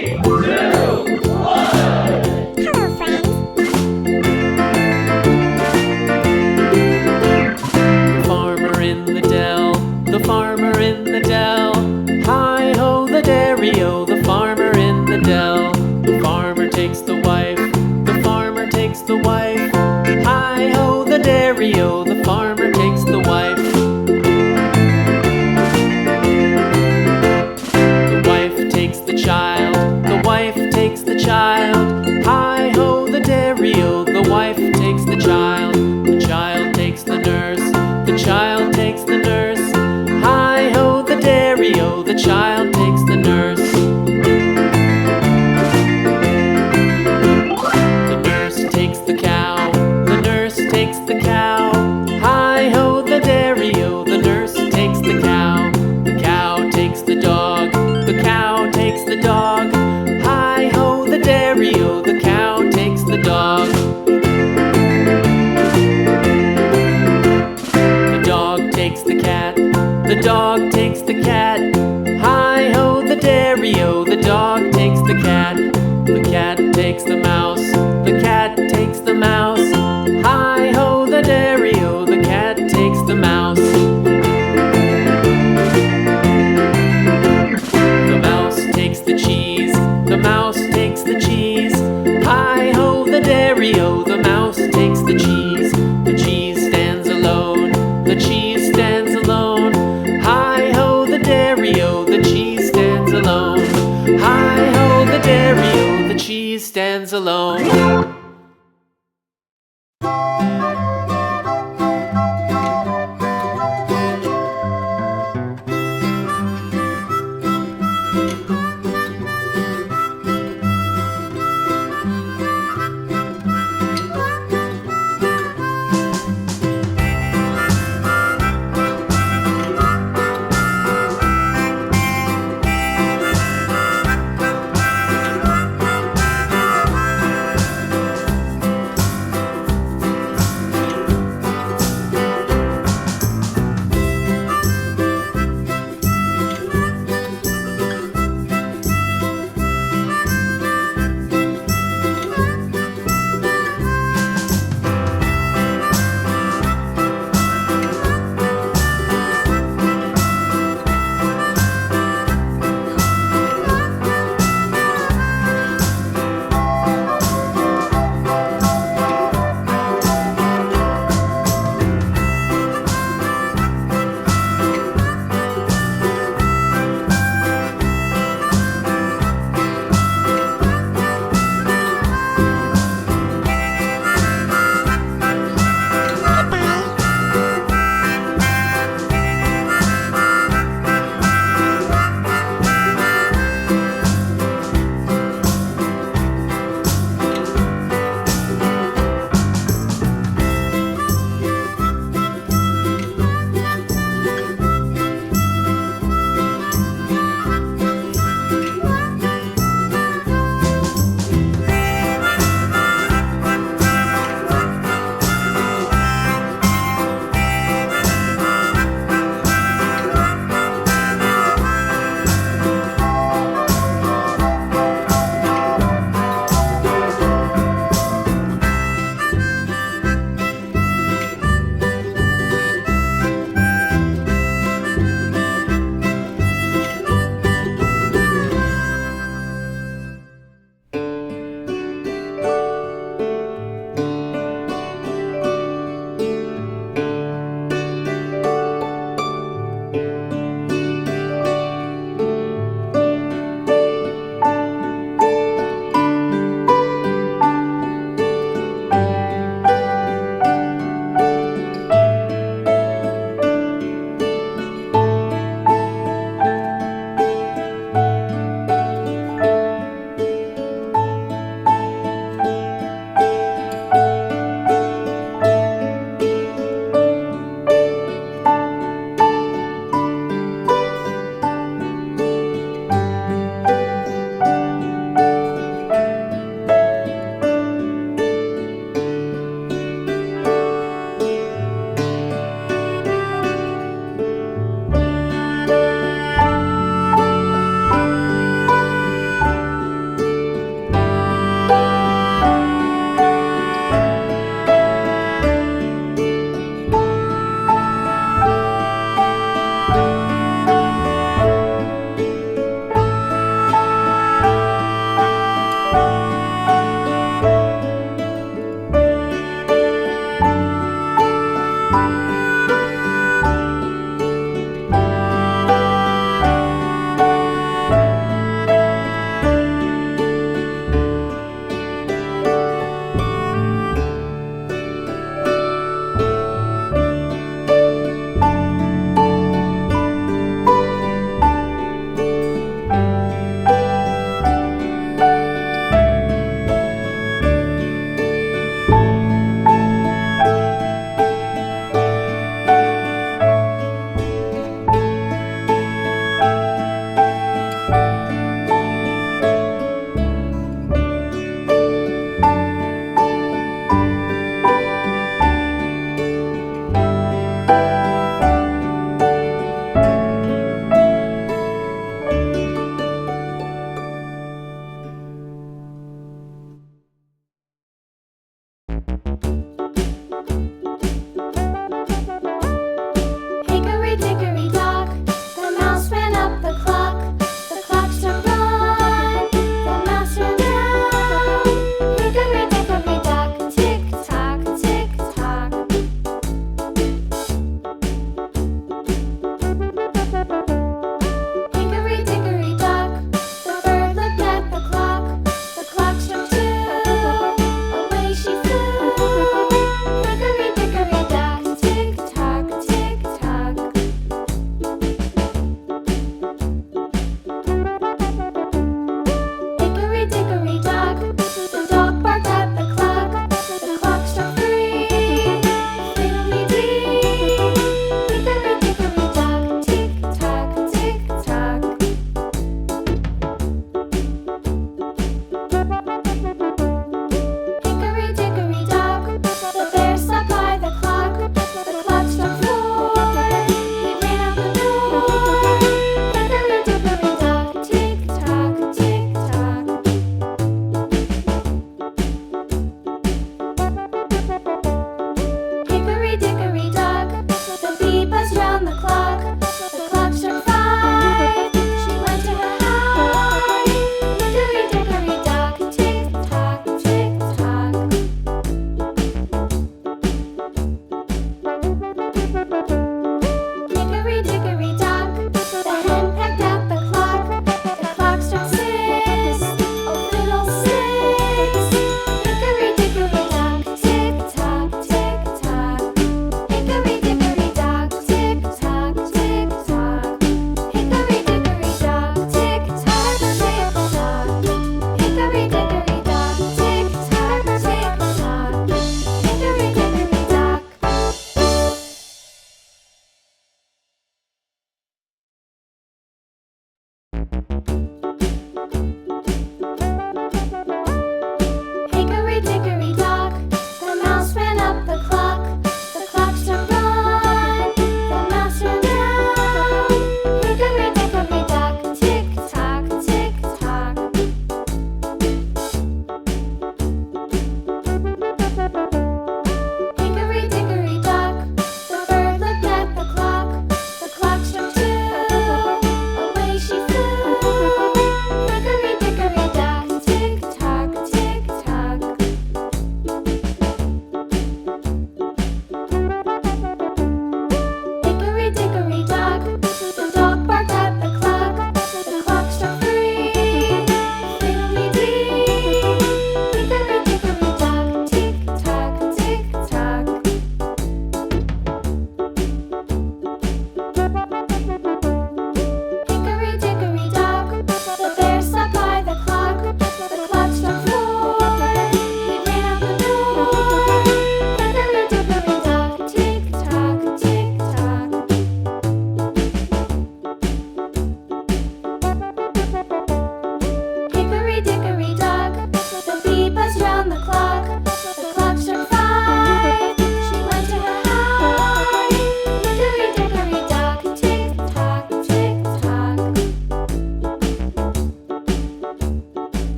The farmer in the dell. Hi-ho, the dairy-o, the farmer in the dell. The farmer takes the wife, the farmer takes the wife. Hi-ho, the dairy-o, the farmer takes the wife. The wife takes the child, the wife takes the child. Hi-ho, the dairy-o, the wife takes the child. The child takes the nurse, the child takes the nurse. Hi-ho, the dairy-o, the child takes the nurse. The nurse takes the cow, the nurse takes the cow. Hi-ho, the dairy-o, the nurse takes the cow. The cow takes the dog, the cow takes the dog. Hi-ho, the dairy-o, the cow takes the dog. The dog takes the cat, the dog takes the cat. Hi-ho, the dairy-o, the dog takes the cat. The cat takes the mouse, the cat takes the mouse. Hi-ho, the dairy-o, the cat takes the mouse. The mouse takes the cheese, the mouse takes the cheese. Hi-ho, the dairy-o, the mouse takes the cheese. The cheese stands alone, the cheese stands alone. Hi-ho, the dairy-o, the cheese stands alone. Hi-ho, the dairy-o, the cheese stands alone.